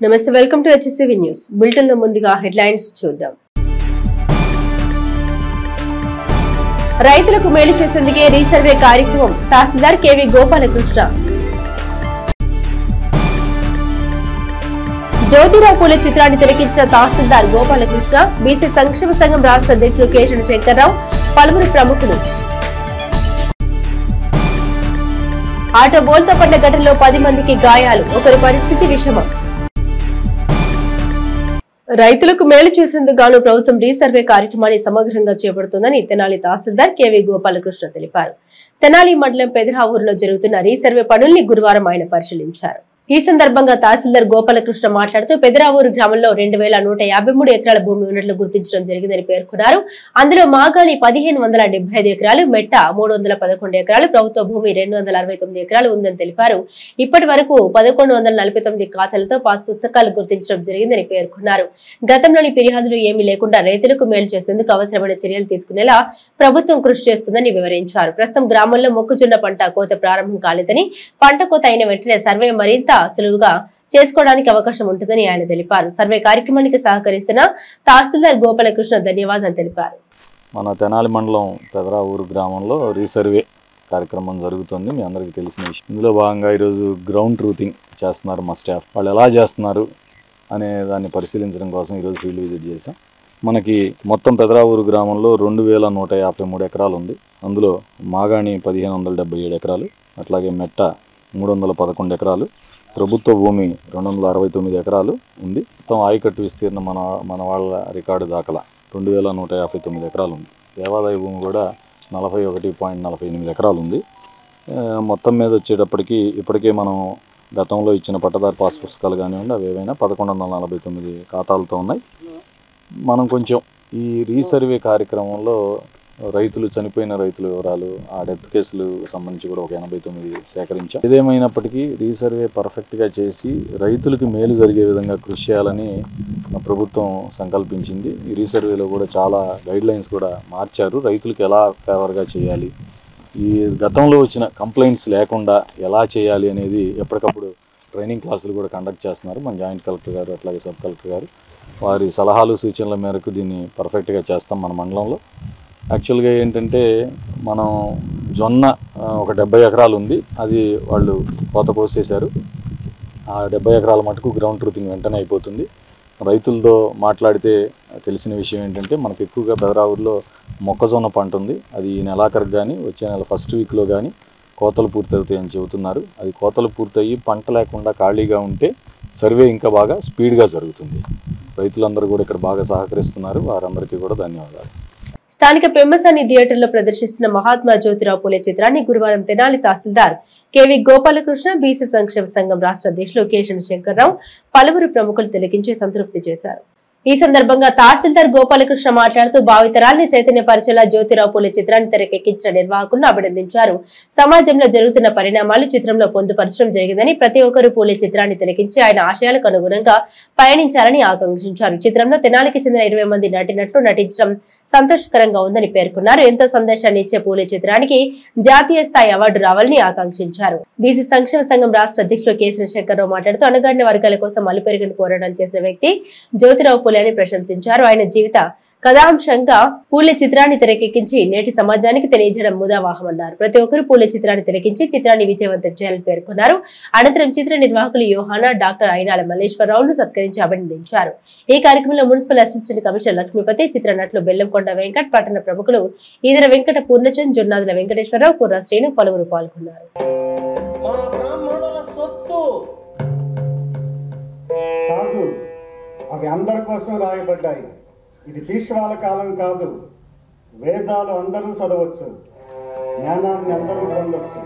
నమస్తే, welcome to HCV news bulletin లో ముందుగా హెడ్లైన్స్ చూద్దాం. రైతులకు మేలు చేసేందుకే రీసర్వే కార్యక్రమం తహసీల్దార్ కేవి గోపాలకృష్ణ. జ్యోతిరావు పూలే చిత్రాన్ని తిలకించిన తహసీల్దార్ గోపాలకృష్ణ, బీసీ సంక్షేమ సంఘం రాష్ట్ర అధ్యక్షుడు కేశవ శంకర్రావు, పలువురు ప్రముఖులు. ఆటో బోల్తో పడ్డ ఘటనలో 10 మందికి గాయాలు, ఒకరి పరిస్థితి విషమం. రైతులకు మేలు చేసేందుకు గాను ప్రభుత్వం రీసర్వే కార్యక్రమాన్ని సమగ్రంగా చేపడుతుందని తెనాలి తహసీల్దార్ కేవి గోపాలకృష్ణ తెలిపారు. తెనాలి మండలం పెదరావూరులో జరుగుతున్న రీసర్వే పనుల్ని గురువారం ఆయన పరిశీలించారు. ఈ సందర్భంగా తహసీల్దార్ గోపాలకృష్ణ మాట్లాడుతూ పెదరావూరు గ్రామంలో 2153 ఎకరాల భూమి ఉన్నట్లు గుర్తించడం జరిగిందని పేర్కొన్నారు. అందులో మాగాణి 1575 ఎకరాలు, మెట్ట 311 ఎకరాలు, ప్రభుత్వ భూమి 269 ఎకరాలు ఉందని తెలిపారు. ఇప్పటి వరకు 1149 ఖాతాలతో పాస్ పుస్తకాలు గుర్తించడం జరిగిందని పేర్కొన్నారు. గతంలోని ఫిర్యాదులు ఏమీ లేకుండా రైతులకు మేలు చేసేందుకు అవసరమైన చర్యలు తీసుకునేలా ప్రభుత్వం కృషి చేస్తుందని వివరించారు. ప్రస్తుతం గ్రామంలో మొక్కజొన్న పంట కోత ప్రారంభం కాలేదని, పంట కోత అయిన వెంటనే సర్వే మరింత సులువుగా చేసుకోవడానికి అవకాశం ఉంటుందని ఆయన తెలిపారు. సర్వే కార్యక్రమానికి సహకరిస్తున్న తహసీల్దార్ గోపాలకృష్ణ ధన్యవాదాలు తెలిపారు. మన తెనాలి మండలం పెదరావూరు గ్రామంలో రీసర్వే కార్యక్రమం జరుగుతుంది. మీ అందరికీ తెలిసిన విషయం. ఇందులో భాగంగా ఈరోజు గ్రౌండ్ ట్రూతింగ్ చేస్తున్నారు మా స్టాఫ్. వాళ్ళు ఎలా చేస్తున్నారు అనే దాన్ని పరిశీలించడం కోసం ఈరోజు ఫీల్డ్ విజిట్ చేశాం. మనకి మొత్తం పెదరావూరు గ్రామంలో 2153 ఎకరాలు ఉంది. అందులో మాగాణి 1577 ఎకరాలు, అట్లాగే మెట్ట 311 ఎకరాలు, ప్రభుత్వ భూమి 269 ఎకరాలు ఉంది. మొత్తం ఆయకట్టు విస్తీర్ణం మన వాళ్ళ రికార్డు దాఖలా 2159 ఎకరాలు ఉంది. దేవాదాయ భూమి కూడా 41.48 ఎకరాలు ఉంది. మొత్తం మీద వచ్చేటప్పటికి ఇప్పటికే మనం గతంలో ఇచ్చిన పట్టదారు పాస్ పుస్తకాలు కానివ్వండి, అవి ఏవైనా 1149 ఖాతాలతో ఉన్నాయి. మనం కొంచెం ఈ రీసర్వే కార్యక్రమంలో రైతులు, చనిపోయిన రైతుల వివరాలు, ఆ డెత్ కేసులు సంబంధించి కూడా ఒక 89 సేకరించాం. ఏదేమైనప్పటికీ రీసర్వే పర్ఫెక్ట్గా చేసి రైతులకి మేలు జరిగే విధంగా కృషి చేయాలని ప్రభుత్వం సంకల్పించింది. ఈ రీసర్వేలో కూడా చాలా గైడ్లైన్స్ కూడా మార్చారు. రైతులకు ఎలా ఫేవర్గా చేయాలి, ఈ గతంలో వచ్చిన కంప్లైంట్స్ లేకుండా ఎలా చేయాలి అనేది ఎప్పటికప్పుడు ట్రైనింగ్ క్లాసులు కూడా కండక్ట్ చేస్తున్నారు మన జాయింట్ కలెక్టర్ గారు, అట్లాగే సబ్ కలెక్టర్ గారు. వారి సలహాలు సూచనల మేరకు దీన్ని పర్ఫెక్ట్గా చేస్తాం మన మండలంలో. యాక్చువల్గా ఏంటంటే మనం జొన్న ఒక 70 ఎకరాలు ఉంది, అది వాళ్ళు కోత కోసేశారు. ఆ 70 ఎకరాల మటుకు గ్రౌండ్ ట్రూతింగ్ వెంటనే అయిపోతుంది. రైతులతో మాట్లాడితే తెలిసిన విషయం ఏంటంటే మనకు ఎక్కువగా పెదరావూరులో మొక్కజొన్న పంట ఉంది. అది ఈ నెలాఖరికి కానీ వచ్చే నెల ఫస్ట్ వీక్లో కానీ కోతలు పూర్తవుతాయని చెబుతున్నారు. అది కోతలు పూర్తయ్యి పంట లేకుండా ఖాళీగా ఉంటే సర్వే ఇంకా బాగా స్పీడ్గా జరుగుతుంది. రైతులందరూ కూడా ఇక్కడ బాగా సహకరిస్తున్నారు. వారందరికీ కూడా ధన్యవాదాలు. స్థానిక పెమ్మసాని థియేటర్లో ప్రదర్శిస్తున్న మహాత్మా జ్యోతిరావు పూలే చిత్రాన్ని గురువారం తెనాలి తహసీల్దార్ కేవి గోపాలకృష్ణ, బీసీ సంక్షేమ సంఘం రాష్ట్ర అధ్యక్షులు కేశవ శంకర్రావు, పలువురు ప్రముఖులు తిలకించి సంతృప్తి చేశారు. ఈ సందర్భంగా తహసీల్దార్ గోపాలకృష్ణ మాట్లాడుతూ భావితరాల్ని చైతన్యపరిచేలా జ్యోతిరావు పూలే చిత్రాన్ని తెరకెక్కించిన నిర్వాహకులను అభినందించారు. సమాజంలో జరుగుతున్న పరిణామాలు చిత్రంలో పొందుపరచడం జరిగిందని, ప్రతి ఒక్కరూ పూలే చిత్రాన్ని తిలకించి ఆయన ఆశయాలకు అనుగుణంగా పయనించాలని ఆకాంక్షించారు. చిత్రంలో తెనాలికి చెందిన 20 మంది నటినట్లు నటించడం సంతోషకరంగా ఉందని పేర్కొన్నారు. ఎంతో సందేశాన్ని ఇచ్చే పూలే చిత్రానికి జాతీయ స్థాయి అవార్డు రావాలని ఆకాంక్షించారు. బీసీ సంక్షేమ సంఘం రాష్ట్ర అధ్యక్షులు కేశవ శంకర్రావు మాట్లాడుతూ అణగారిన వర్గాల కోసం అలుపెరిగిన పోరాటాలు చేసిన వ్యక్తి జ్యోతిరావు పూలే అని ప్రశంసించారు. ఆయన జీవిత కథాంశంగా పూలే చిత్రాన్ని తెరకెక్కించి నేటి సమాజానికి తెలియజేయడం ముదావాహమన్నారు. ప్రతి ఒక్కరూ పూలే చిత్రాన్ని తెరకెక్కించి చిత్రాన్ని విజయవంతం చేయాలని పేర్కొన్నారు. అనంతరం చిత్ర నిర్వాహకులు యోహానా, డాక్టర్ అయినాల మల్లేశ్వరరావును సత్కరించి అభినందించారు. ఈ కార్యక్రమంలో మున్సిపల్ అసిస్టెంట్ కమిషనర్ లక్ష్మీపతి, చిత్ర నటులు బెల్లంకొండ వెంకట్, పట్టణ ప్రముఖులు ఈదర వెంకట పూర్ణచంద్, జొన్నాదుల వెంకటేశ్వరరావు, కుర్ర శ్రీను, పలువురు పాల్గొన్నారు. అవి అందరి కోసం రాయబడ్డాయి. ఇది పీష్వాల కాలం కాదు. వేదాలు అందరూ చదవచ్చు, జ్ఞానాన్ని అందరూ పొందవచ్చు.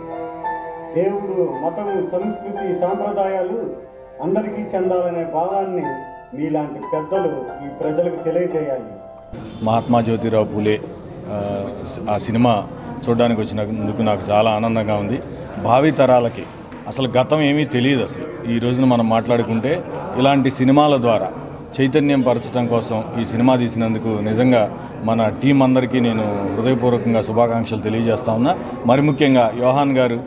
దేవుడు, మతము, సంస్కృతి, సాంప్రదాయాలు అందరికీ చెందాలనే భావాన్ని మీలాంటి పెద్దలు ఈ ప్రజలకు తెలియజేయాలి. మహాత్మా జ్యోతిరావు పూలే ఆ సినిమా చూడడానికి వచ్చినందుకు నాకు చాలా ఆనందంగా ఉంది. భావి తరాలకి అసలు గతం ఏమీ తెలియదు. అసలు ఈ రోజున మనం మాట్లాడుకుంటే ఇలాంటి సినిమాల ద్వారా చైతన్యం పరచడం కోసం ఈ సినిమా తీసినందుకు నిజంగా మన టీం అందరికీ నేను హృదయపూర్వకంగా శుభాకాంక్షలు తెలియజేస్తా ఉన్నా. మరి ముఖ్యంగా యోహాన్ గారు,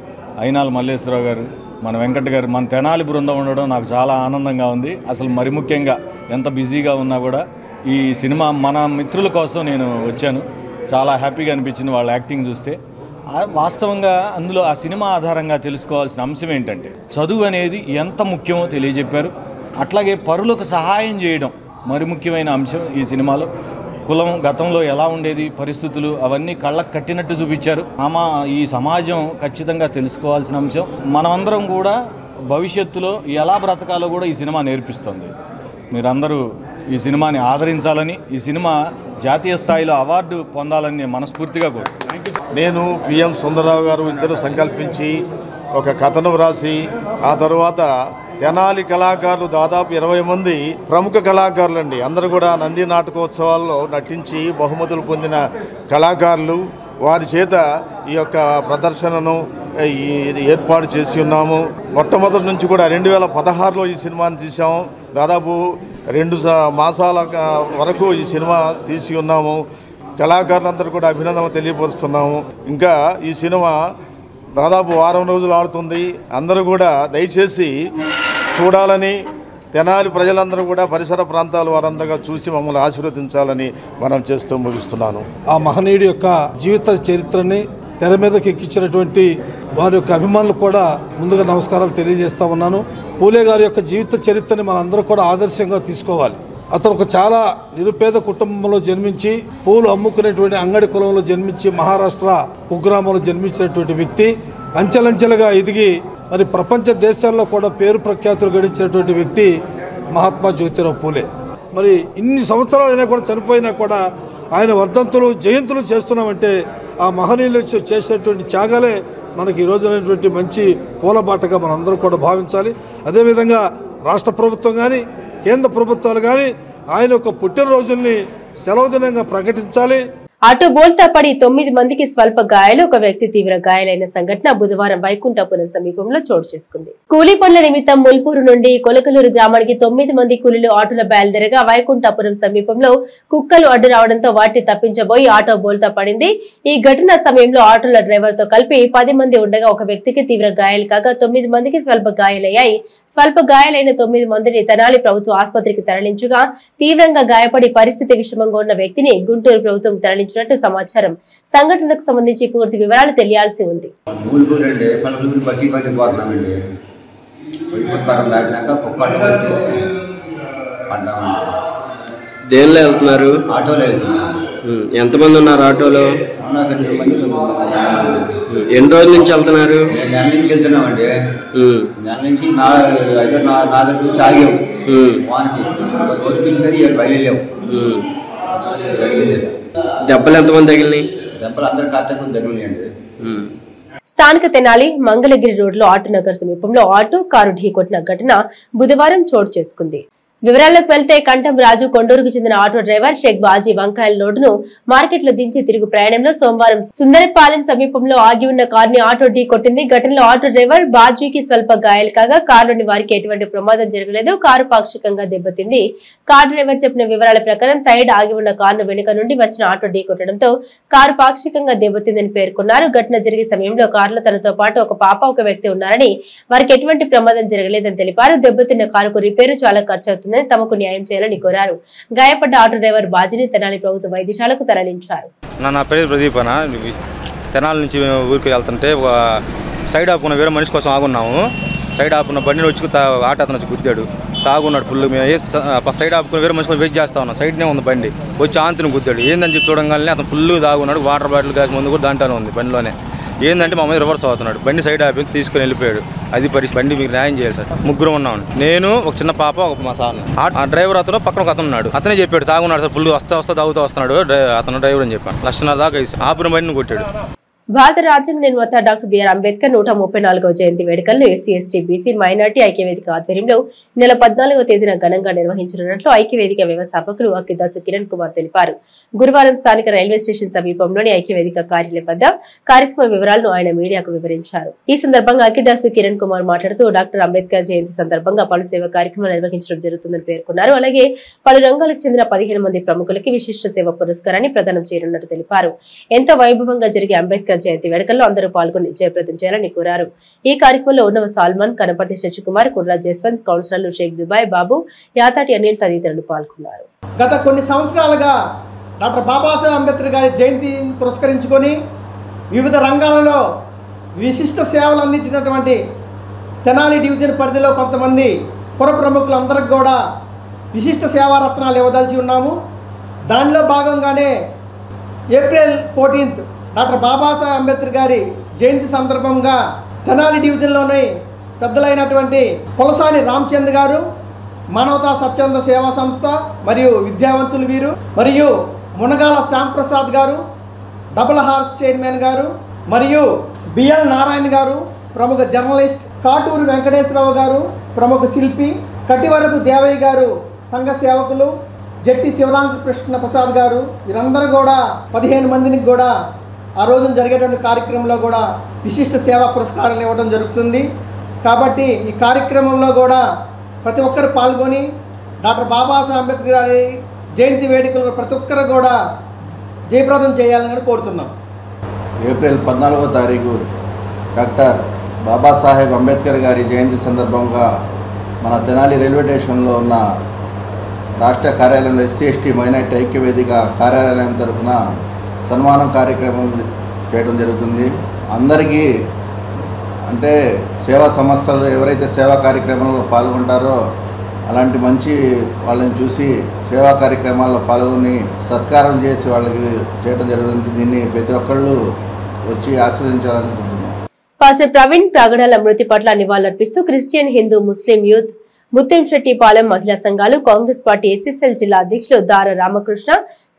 అయినాల మల్లేశ్వరరావు గారు, మన వెంకట్ గారు మన తెనాలి బృందం ఉండడం నాకు చాలా ఆనందంగా ఉంది. అసలు మరి ముఖ్యంగా ఎంత బిజీగా ఉన్నా కూడా ఈ సినిమా మన మిత్రుల కోసం నేను వచ్చాను. చాలా హ్యాపీగా అనిపించింది వాళ్ళ యాక్టింగ్ చూస్తే. వాస్తవంగా అందులో ఆ సినిమా ఆధారంగా తెలుసుకోవాల్సిన అంశం ఏంటంటే చదువు అనేది ఎంత ముఖ్యమో తెలియజెప్పారు. అట్లాగే పరులకు సహాయం చేయడం మరి ముఖ్యమైన అంశం ఈ సినిమాలో. కులం గతంలో ఎలా ఉండేది, పరిస్థితులు అవన్నీ కళ్ళకు కట్టినట్టు చూపించారు. ఈ సమాజం ఖచ్చితంగా తెలుసుకోవాల్సిన అంశం. మనమందరం కూడా భవిష్యత్తులో ఎలా బ్రతకాలో కూడా ఈ సినిమా నేర్పిస్తుంది. మీరందరూ ఈ సినిమాని ఆదరించాలని, ఈ సినిమా జాతీయ స్థాయిలో అవార్డు పొందాలని మనస్ఫూర్తిగా కోరుకుంటున్నాను. నేను పిఎం సుందరరావు గారు ఇద్దరు సంకల్పించి ఒక కథను వ్రాసి ఆ తర్వాత తెనాలి కళాకారులు దాదాపు 20 మంది ప్రముఖ కళాకారులండి, అందరూ కూడా నంది నాటకోత్సవాల్లో నటించి బహుమతులు పొందిన కళాకారులు, వారి చేత ఈ యొక్క ప్రదర్శనను ఏర్పాటు చేసి ఉన్నాము. మొట్టమొదటి నుంచి కూడా 2016లో ఈ సినిమాని తీసాము. దాదాపు 2 మాసాల వరకు ఈ సినిమా తీసి ఉన్నాము. కళాకారులందరూ కూడా అభినందనలు తెలియపరుస్తున్నాము. ఇంకా ఈ సినిమా దాదాపు 10 రోజులు ఆడుతుంది. అందరూ కూడా దయచేసి చూడాలని, తెనాలి ప్రజలందరూ కూడా పరిసర ప్రాంతాల వారందరూ చూసి మమ్మల్ని ఆశీర్వదించాలని మనం చేస్తూ ముగిస్తున్నాను. ఆ మహనీయుడి యొక్క జీవిత చరిత్రని తెర మీదకి ఎక్కించినటువంటి వారి యొక్క అభిమానులు కూడా ముందుగా నమస్కారాలు తెలియజేస్తా ఉన్నాను. పూలే గారి యొక్క జీవిత చరిత్రని మనందరూ కూడా ఆదర్శంగా తీసుకోవాలి. అతను ఒక చాలా నిరుపేద కుటుంబంలో జన్మించి పూలు అమ్ముకునేటువంటి అంగడి కులంలో జన్మించి మహారాష్ట్ర కుగ్రామంలో జన్మించినటువంటి వ్యక్తి అంచెలంచెలుగా ఎదిగి మరి ప్రపంచ దేశాల్లో కూడా పేరు ప్రఖ్యాతులు గడించినటువంటి వ్యక్తి మహాత్మా జ్యోతిరావు పూలే. మరి ఇన్ని సంవత్సరాలైనా కూడా చనిపోయినా కూడా ఆయన వర్ధంతులు జయంతులు చేస్తున్నామంటే ఆ మహనీయులు చేసినటువంటి త్యాగాలే మనకి ఈ రోజునటువంటి మంచి పూలబాటగా మనందరూ కూడా భావించాలి. అదేవిధంగా రాష్ట్ర ప్రభుత్వం కానీ కేంద్ర ప్రభుత్వాలు కానీ ఆయన యొక్క పుట్టినరోజుల్ని సెలవు దినంగా ప్రకటించాలి. ఆటో బోల్తా పడి 9 మందికి స్వల్ప గాయాలు, ఒక వ్యక్తి తీవ్ర గాయాలైన సంఘటన బుధవారం వైకుంఠపురం సమీపంలో చోటు చేసుకుంది. కూలీ పనుల నిమిత్తం ముల్పూరు నుండి కొలకలూరు గ్రామానికి 9 మంది కూలీలు ఆటోలో బయలుదేరగా వైకుంఠపురం సమీపంలో కుక్కలు అడ్డు రావడంతో వాటిని తప్పించబోయి ఆటో బోల్తా పడింది. ఈ ఘటన సమయంలో ఆటోల డ్రైవర్ తో కలిపి 10 మంది ఉండగా ఒక వ్యక్తికి తీవ్ర గాయాలు కాగా 9 మందికి స్వల్ప గాయాలయ్యాయి. స్వల్ప గాయాలైన 9 మందిని తెనాలి ప్రభుత్వ ఆసుపత్రికి తరలించగా తీవ్రంగా గాయపడి పరిస్థితి విషమంగా ఉన్న వ్యక్తిని గుంటూరు ప్రభుత్వం తరలించినట్టు సమాచారం. సంఘటనకు సంబంధించి పూర్తి వివరాలు తెలియాల్సి ఉంది. దేనిలో వెళ్తున్నారు? ఆటోలో వెళ్తున్నారు. ఎంతమంది ఉన్నారు ఆటోలో? ఎన్ని రోజుల నుంచి వెళ్తున్నారు? నెల నుంచి వెళ్తున్నామండి. నెల నుంచి నాలుగు సాగాము. వారికి బయలుదేరాము. దెబ్బలు ఎంతమంది తగిలినాయి? దెబ్బలు అందరు ఖాతాకు తగిలినాయండి. స్థానిక తెనాలి మంగళగిరి రోడ్లో ఆటోనగర్ సమీపంలో ఆటో కారు ఢీకొట్టిన ఘటన బుధవారం చోటు చేసుకుంది. వివరాల్లోకి వెళ్తే కంఠం రాజు కొండూరుకు చెందిన ఆటో డ్రైవర్ షేక్ బాజీ వంకాయల లోడును మార్కెట్ లో దించి తిరుగు ప్రయాణంలో సోమవారం సుందరపాలెం సమీపంలో ఆగి ఉన్న కారుని ఆటో ఢీ కొట్టింది. ఘటనలో ఆటో డ్రైవర్ బాజీకి స్వల్ప గాయాలు కాగా కారులోని వారికి ఎటువంటి ప్రమాదం జరగలేదు. కారు పాక్షికంగా దెబ్బతింది. కారు డ్రైవర్ చెప్పిన వివరాల ప్రకారం సైడ్ ఆగి ఉన్న కారును వెనుక నుండి వచ్చిన ఆటో ఢీ కొట్టడంతో కారు పాక్షికంగా దెబ్బతిందని పేర్కొన్నారు. ఘటన జరిగే సమయంలో కారులో తనతో పాటు ఒక పాప, ఒక వ్యక్తి ఉన్నారని, వారికి ఎటువంటి ప్రమాదం జరగలేదని తెలిపారు. దెబ్బతిన్న కారుకు రిపేరు చాలా ఖర్చు అవుతుంది, తమకు న్యాయం చేయాలని కోరారు. గాయపడ్డ ఆటో డ్రైవర్ బాజీని తెనాలి ప్రభుత్వ వైద్యశాలకు తరలించారు. నా పేరు ప్రదీప్ అన్న. తెనాలి నుంచి ఊరికి వెళ్తుంటే సైడ్ ఆపుకున్న వేరే మనిషి కోసం ఆగున్నాము. సైడ్ ఆపుకున్న బండిని వచ్చి ఆటో అతను వచ్చి గుద్దాడు. తాగున్నాడు ఫుల్. మేము సైడ్ ఆపుకుని వేరే మనిషి కోసం వెయిట్ చేస్తా ఉన్నాం. సైడ్నే ఉంది బండి. వచ్చి ఆంతిని గుద్దాడు. ఏందని చెప్పి చూడంగానే అతను ఫుల్ తాగున్నాడు. వాటర్ బాటిల్ గ్యాస్ ముందు కూడా దాంట్లోనే ఉంది బండిలోనే. ఏంటంటే మా మీద రివర్స్ అవుతున్నాడు. బండి సైడ్ ఆపి తీసుకుని వెళ్ళిపోయాడు. అది పరిస్థితి. బండి మీకు న్యాయం చేయాలి సార్. ముగ్గురు ఉన్నాం. నేను, ఒక చిన్న పాప, ఒక మా సార్. ఆ డ్రైవర్ అతను పక్కన ఒక అతను ఉన్నాడు. అతనే చెప్పాడు తాగున్నాడు సార్, ఫుల్ వస్తా తాగుతూ వస్తున్నాడు అతను డ్రైవర్ అని చెప్పాను. 1.5 దాకా ఆపిన బండిని కొట్టాడు. భారత రాజ్యాంగ నిర్మాత డాక్టర్ బిఆర్ అంబేద్కర్ 134వ జయంతి వేడుకలను ఎస్సీ, ఎస్టీ, బీసీ, మైనార్టీ ఐక్యవేదిక ఆధ్వర్యంలో నెల 14వ తేదీన ఘనంగా నిర్వహించనున్నట్లు ఐక్యవేదిక వ్యవస్థాపకులు అక్కిదాసు కిరణ్ కుమార్ తెలిపారు. గురువారం స్థానిక రైల్వే స్టేషన్ సమీపంలోని ఐక్యవేదిక కార్యాలయం వద్ద కార్యక్రమ వివరాలను ఆయన మీడియాకు వివరించారు. ఈ సందర్భంగా అక్కిదాసు కిరణ్ కుమార్ మాట్లాడుతూ డాక్టర్ అంబేద్కర్ జయంతి సందర్భంగా పలు సేవా కార్యక్రమాలు నిర్వహించడం జరుగుతుందని పేర్కొన్నారు. అలాగే పలు రంగాలకు చెందిన 15 మంది ప్రముఖులకి విశిష్ట సేవ పురస్కారాన్ని ప్రదానం చేయనున్నట్టు తెలిపారు. ఎంతో వైభవంగా జరిగే అంబేద్కర్ జయంతి వేడుకల్లో అందరూ పాల్గొని జయప్రదం చేయాలని కోరారు. ఈ కార్యక్రమంలో ఉన్నవ సాల్మన్, కనపర్తి శశికుమార్, కుర్రా జస్వంత్, కౌన్సిలర్లు షేక్ దుబాయ్ బాబు, యాతాటి అనిల్ తదితరులు పాల్గొన్నారు. గత కొన్ని సంవత్సరాలుగా డాక్టర్ బాబాసాహెబ్ అంబేద్కర్ గారి జయంతిని పురస్కరించుకొని వివిధ రంగాలలో విశిష్ట సేవలు అందించినటువంటి తెనాలి డివిజన్ పరిధిలో కొంతమంది పుర ప్రముఖులందరికీ కూడా విశిష్ట సేవారత్నాలు ఇవ్వదలిచి ఉన్నాము. దానిలో భాగంగానే ఏప్రిల్ 14 డాక్టర్ బాబాసాహెబ్ అంబేద్కర్ గారి జయంతి సందర్భంగా తెనాలి డివిజన్లోని పెద్దలైనటువంటి కొలసాని రామచంద్ర గారు, మానవతా స్వచ్ఛంద సేవా సంస్థ మరియు విద్యావంతులు వీరు, మరియు మునగాల శ్యాంప్రసాద్ గారు, డబుల్ హార్స్ చైర్మన్ గారు, మరియు బిఎల్ నారాయణ గారు ప్రముఖ జర్నలిస్ట్, కాటూరు వెంకటేశ్వరరావు గారు ప్రముఖ శిల్పి, కటివరపు దేవయ్య గారు సంఘ సేవకులు, జట్టి శివరామకృష్ణ ప్రసాద్ గారు, వీరందరూ కూడా 15 మందికి కూడా ఆ రోజున జరిగేటువంటి కార్యక్రమంలో కూడా విశిష్ట సేవా పురస్కారాలు ఇవ్వడం జరుగుతుంది. కాబట్టి ఈ కార్యక్రమంలో కూడా ప్రతి ఒక్కరు పాల్గొని డాక్టర్ బాబాసాహెబ్ అంబేద్కర్ గారి జయంతి వేడుకలను ప్రతి ఒక్కరు కూడా జయప్రదం చేయాలని కోరుతున్నాం. ఏప్రిల్ 14వ తారీఖు డాక్టర్ బాబాసాహెబ్ అంబేద్కర్ గారి జయంతి సందర్భంగా మన తెనాలి రైల్వే స్టేషన్లో ఉన్న రాష్ట్ర కార్యాలయంలో SC/ST మైనారిటీ ఐక్య వేదిక కార్యాలయం తరఫున సన్మానం కార్యక్రమం చేయడం జరుగుతుంది. అందరికీ అంటే సేవా సంస్థలు ఎవరైతే సేవా కార్యక్రమంలో పాల్గొంటారో అలాంటి మంచి వాళ్ళని చూసి సేవా కార్యక్రమాల్లో పాల్గొని సత్కారం చేసి వాళ్ళకి చేయడం జరుగుతుంది. దీన్ని ప్రతి ఒక్కళ్ళు వచ్చి ఆశీర్వదించాలని కోరుతున్నాం. పాస్టర్ ప్రవీణ్ ప్రాగడాల మృతి పట్ల నివాళులర్పిస్తూ క్రిస్టియన్, హిందూ, ముస్లిం యూత్, ముత్తంశెట్టిపాలెం మహిళా సంఘాలు, కాంగ్రెస్ పార్టీ SSL జిల్లా అధ్యక్షులు దార రామకృష్ణ,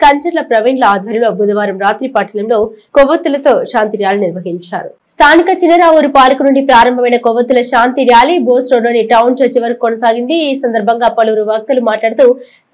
కంచర్ల ప్రవీణ్ల ఆధ్వర్యంలో బుధవారం రాత్రి పట్టణంలో కొవ్వొత్తులతో శాంతి ర్యాలీ నిర్వహించారు. స్థానిక చినరావూరు పార్కు నుండి ప్రారంభమైన కొవ్వొత్తుల శాంతి ర్యాలీ బోస్ రోడ్లోని టౌన్ చర్చి వరకు కొనసాగింది. ఈ సందర్భంగా పలువురు వక్తలు మాట్లాడుతూ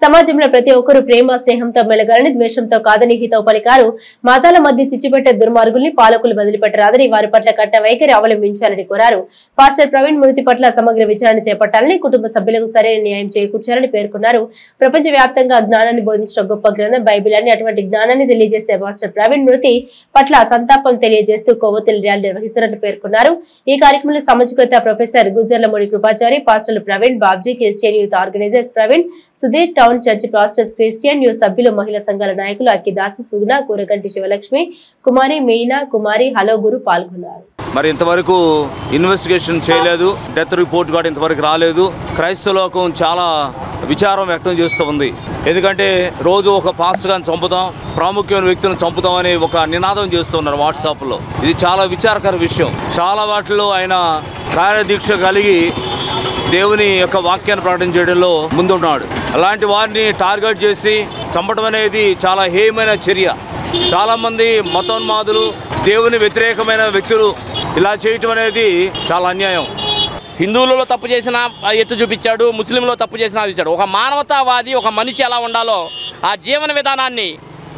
సమాజంలో ప్రతి ఒక్కరూ ప్రేమ, స్నేహంతో మెలగాలని, ద్వేషంతో కాదని హితవు పలికారు. మతాల మధ్య చిచ్చుపెట్టే దుర్మార్గుల్ని పాలకులు వదిలిపెట్టరాదని, వారి పట్ల కట్ట వైఖరి అవలంబించాలని కోరారు. పాస్టర్ ప్రవీణ్ మృతి పట్ల సమగ్ర విచారణ చేపట్టాలని, కుటుంబ సభ్యులకు సరైన న్యాయం చేకూర్చాలని పేర్కొన్నారు. ప్రపంచ వ్యాప్తంగా జ్ఞానాన్ని బోధించిన గొప్ప గ్రంథం బైబిల్ అని, అటువంటి జ్ఞానాన్ని తెలియజేసే పాస్టర్ ప్రవీణ్ మృతి పట్ల సంతాపం తెలియజేస్తూ కొవ్వొత్తుల ర్యాలీ నిర్వహిస్తున్నట్లు పేర్కొన్నారు. ఈ కార్యక్రమంలో సామాజికవేత్త ప్రొఫెసర్ గుజ్జర్లమూడి కృపాచారి, పాస్టర్లు Praveen, Babji, Christian youth organisers Praveen, Sudheer, town church pastors, Christian youth సభ్యులు, మహిళా సంఘాల నాయకులు అక్కిదాసి, సుగుణ, కూరగంటి శివలక్ష్మి, కుమారి, మీనా, కుమారి, హలో గురు పాల్గొన్నారు. మరి ఇంతవరకు ఇన్వెస్టిగేషన్ చేయలేదు, డెత్ రిపోర్ట్ కూడా ఇంతవరకు రాలేదు. క్రైస్తవ లోకం చాలా విచారం వ్యక్తం చేస్తూ ఉంది. ఎందుకంటే రోజు ఒక పాస్టర్ గారిని చంపుతాం, ప్రాముఖ్యమైన వ్యక్తులను చంపుతాం అని ఒక నినాదం చేస్తున్నారు వాట్సాప్లో. ఇది చాలా విచారకర విషయం. చాలా వాటిలో ఆయన కార్యదీక్ష కలిగి దేవుని యొక్క వాక్యాన్ని ప్రకటన చేయడంలో ముందున్నాడు. అలాంటి వారిని టార్గెట్ చేసి చంపడం అనేది చాలా హేయమైన చర్య. చాలామంది మతోన్మాదులు, దేవుని వ్యతిరేకమైన వ్యక్తులు ఇలా చేయటం అనేది చాలా అన్యాయం. హిందువులలో తప్పు చేసినా ఎత్తు చూపించాడు, ముస్లింలో తప్పు చేసినా చూపించాడు. ఒక మానవతావాది, ఒక మనిషి ఎలా ఉండాలో ఆ జీవన విధానాన్ని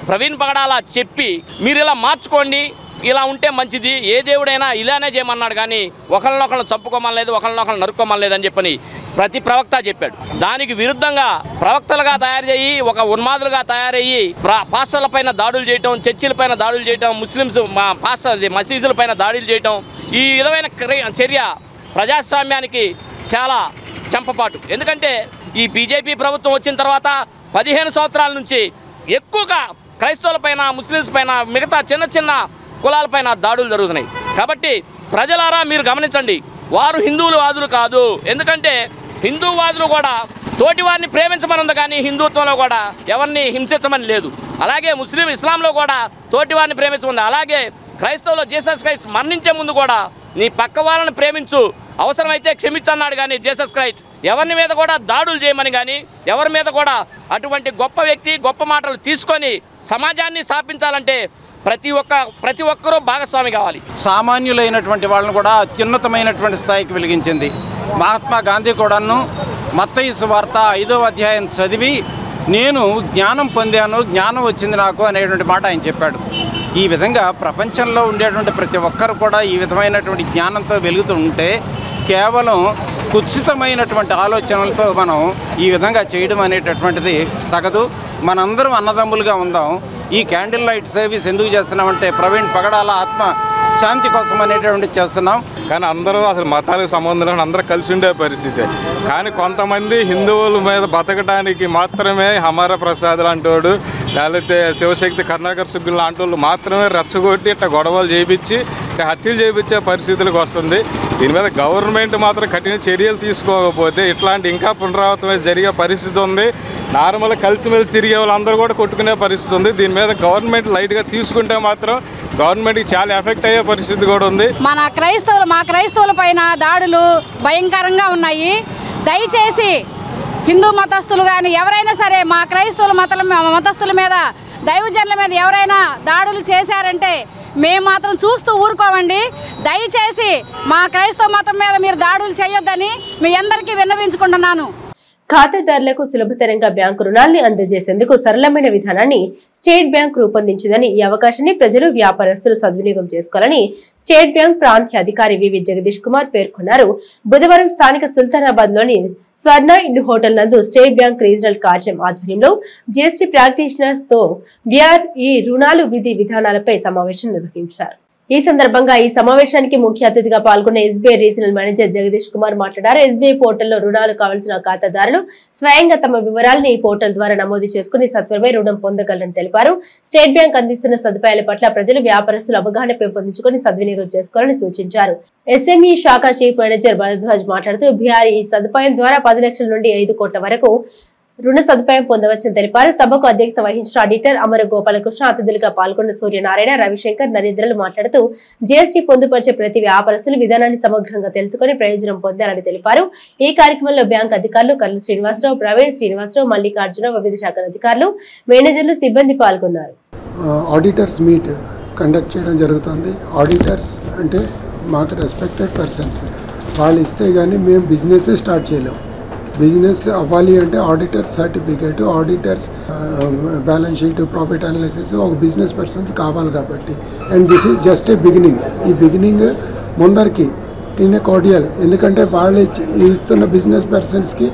ప్రవీణ్ పగడాల చెప్పి మీరు ఇలా మార్చుకోండి, ఇలా ఉంటే మంచిది, ఏ దేవుడైనా ఇలానే చేయమన్నాడు కానీ ఒకళ్ళనొకళ్ళు చంపుకోమనలేదు, ఒకళ్ళనొకళ్ళు నరుక్కోమనలేదు అని చెప్పని ప్రతి ప్రవక్త చెప్పాడు. దానికి విరుద్ధంగా ప్రవక్తలుగా తయారు చేయి, ఒక ఉన్మాదులుగా తయారయ్యి పాస్టర్ల పైన దాడులు చేయటం, చర్చిల పైన దాడులు చేయటం, ముస్లిమ్స్ మసీదుల పైన దాడులు చేయటం, ఈ విధమైన చర్య ప్రజాస్వామ్యానికి చాలా చెంపపాటు. ఎందుకంటే ఈ బీజేపీ ప్రభుత్వం వచ్చిన తర్వాత 15 సంవత్సరాల నుంచి ఎక్కువగా క్రైస్తవులపైన, ముస్లిమ్స్ పైన, మిగతా చిన్న చిన్న కులాలపైన దాడులు జరుగుతున్నాయి. కాబట్టి ప్రజలారా మీరు గమనించండి, వారు హిందువులవాదులు కాదు. ఎందుకంటే హిందూవాదులు కూడా తోటి వారిని ప్రేమించమని ఉంది కానీ హిందుత్వంలో కూడా ఎవరిని హింసించమని లేదు. అలాగే ఇస్లాంలో కూడా తోటి వారిని ప్రేమించమని, అలాగే క్రైస్తవులు జీసస్ క్రైస్ట్ మరణించే ముందు కూడా నీ పక్క వాళ్ళని ప్రేమించు, అవసరమైతే క్షమించన్నాడు కానీ జీసస్ క్రైస్ట్ ఎవరి మీద కూడా దాడులు చేయమని కానీ ఎవరి మీద కూడా అటువంటి గొప్ప వ్యక్తి గొప్ప మాటలు తీసుకొని సమాజాన్ని స్థాపించాలంటే ప్రతి ఒక్కరూ భాగస్వామి కావాలి. సామాన్యులైనటువంటి వాళ్ళని కూడా అత్యున్నతమైనటువంటి స్థాయికి వెలిగించింది. మహాత్మా గాంధీ కూడాను మత్తయి సువార్త 5వ అధ్యాయం చదివి నేను జ్ఞానం పొందాను, జ్ఞానం వచ్చింది నాకు అనేటువంటి మాట ఆయన చెప్పాడు. ఈ విధంగా ప్రపంచంలో ఉండేటువంటి ప్రతి ఒక్కరు కూడా ఈ విధమైనటువంటి జ్ఞానంతో వెలుగుతూ ఉంటే కేవలం కుత్సితమైనటువంటి ఆలోచనలతో మనం ఈ విధంగా చేయడం అనేటటువంటిది తగదు. మనందరం అన్నదమ్ములుగా ఉందాం. ఈ క్యాండిల్ లైట్ సర్వీస్ ఎందుకు చేస్తున్నామంటే ప్రవీణ్ పగడాల ఆత్మ శాంతి కోసం అనేటువంటిది చేస్తున్నాం. కానీ అందరూ అసలు మతాలకు సంబంధం లేని అందరూ కలిసి ఉండే పరిస్థితి. కానీ కొంతమంది హిందువుల మీద బతకడానికి మాత్రమే హమారా ప్రసాద్ లాంటోడు లేకపోతే శివశక్తి కరుణాకర్ సుగ్గులు లాంటి వాళ్ళు మాత్రమే రెచ్చగొట్టి ఇట్లా గొడవలు చేయించి హత్యలు చేయించే పరిస్థితులకు వస్తుంది. దీని మీద గవర్నమెంట్ మాత్రం కఠిన చర్యలు తీసుకోకపోతే ఇట్లాంటి ఇంకా పునరావృతమై జరిగే పరిస్థితి ఉంది. నార్మల్గా కలిసిమెలిసి తిరిగే వాళ్ళందరూ కూడా కొట్టుకునే పరిస్థితి ఉంది. దీని మీద గవర్నమెంట్ లైట్గా తీసుకుంటే మాత్రం గవర్నమెంట్కి చాలా ఎఫెక్ట్ అయ్యే పరిస్థితి కూడా ఉంది. మా క్రైస్తవుల పైన దాడులు భయంకరంగా ఉన్నాయి. దయచేసి హిందూ మతస్థులు కానీ ఎవరైనా సరే మా క్రైస్తవుల మతస్థుల మీద దైవజనుల మీద ఎవరైనా దాడులు చేశారంటే మేము మాత్రం చూస్తూ ఊరుకోవండి. దయచేసి మా క్రైస్తవ మతం మీద మీరు దాడులు చేయొద్దని మీ అందరికీ విన్నవించుకుంటున్నాను. ఖాతాదారులకు సులభతరంగా బ్యాంకు రుణాల్ని అందజేసేందుకు సరళమైన విధానాన్ని స్టేట్ బ్యాంక్ రూపొందించిందని ఈ అవకాశాన్ని ప్రజలు వ్యాపారస్తులు సద్వినియోగం చేసుకోవాలని స్టేట్ బ్యాంక్ ప్రాంతీయ అధికారి వివి జగదీష్ కుమార్ పేర్కొన్నారు. బుధవారం స్థానిక సుల్తానాబాద్ లోని స్వర్ణ ఇండు హోటల్ నందు స్టేట్ బ్యాంక్ రీజనల్ కార్యాలయం ఆధ్వర్యంలో జీఎస్టీ ప్రాక్టీషనర్స్ తో BRE రుణాలు విధి విధానాలపై సమావేశం నిర్వహించారు. ఈ సందర్భంగా ఈ సమావేశానికి ముఖ్య అతిథిగా పాల్గొన్న SBI regional manager Jagadish Kumar మాట్లాడారు. SBI పోర్టల్లో రుణాలు కావాల్సిన ఖాతాదారులు స్వయంగా తమ వివరాలను ఈ పోర్టల్ ద్వారా నమోదు చేసుకుని సత్వరమే రుణం పొందగలరని తెలిపారు. స్టేట్ బ్యాంక్ అందిస్తున్న సదుపాయాల పట్ల ప్రజలు వ్యాపారస్తులు అవగాహన పెంపొందించుకుని సద్వినియోగం చేసుకోవాలని సూచించారు. SME శాఖ చీఫ్ మేనేజర్ భరద్వాజ్ మాట్లాడుతూ BRE సదుపాయం ద్వారా 10 లక్షల నుండి 5 కోట్ల వరకు రుణ సదుపాయం పొందవచ్చని తెలిపారు. సభకు అధ్యక్షత వహించిన ఆడిటర్ అమర గోపాలకృష్ణ, అతిథులుగా పాల్గొన్న సూర్యనారాయణ, రవిశంకర్, నరేంద్రలు మాట్లాడుతూ జీఎస్టీ పొందుపరిచే ప్రతి వ్యాపారస్తులు విధానాన్ని సమగ్రంగా తెలుసుకుని ప్రయోజనం పొందాలని తెలిపారు. ఈ కార్యక్రమంలో బ్యాంక్ అధికారులు కర్లు శ్రీనివాసరావు, ప్రవీణ్ శ్రీనివాసరావు, మల్లికార్జున, వివిధ శాఖల అధికారులు, మేనేజర్లు, సిబ్బంది పాల్గొన్నారు. ఆడిటర్స్ మీట్ కండక్ట్ చేయడం జరుగుతుంది. ఆడిటర్స్ అంటే మాకు రెస్పెక్టెడ్ పర్సన్స్, వాళ్ళు ఇస్తే కానీ మేము బిజినెస్ స్టార్ట్ చేయలేము. బిజినెస్ అవ్వాలి అంటే auditors certificate, auditors balance sheet, profit analysis ఒక బిజినెస్ పర్సన్స్ కావాలి కాబట్టి. And this is just a beginning. ఈ బిగినింగ్ ముందరికి ఇన్ ఏ కార్డియల్, ఎందుకంటే వాళ్ళు ఇస్తున్న బిజినెస్ పర్సన్స్కి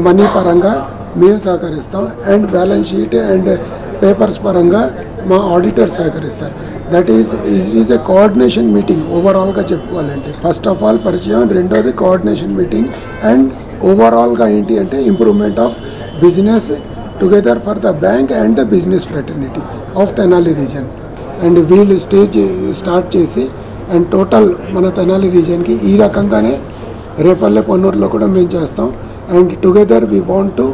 మనీ పరంగా మేము సహకరిస్తాం and balance sheet and papers పరంగా మా ఆడిటర్స్ సహకరిస్తారు. That is a coordination meeting. ఓవరాల్గా చెప్పుకోవాలంటే ఫస్ట్ ఆఫ్ ఆల్ పరిచయం, రెండోది కోఆర్డినేషన్ మీటింగ్ అండ్ ఓవరాల్గా ఏంటి అంటే improvement of business together for the bank and the business fraternity of Tenali reason. And వీళ్ళు స్టార్ట్ చేసి అండ్ టోటల్ మన తెనాలి రీజన్కి ఈ రకంగానే రేపల్లె పొన్నూరులో కూడా మేము చేస్తాం. And together we want to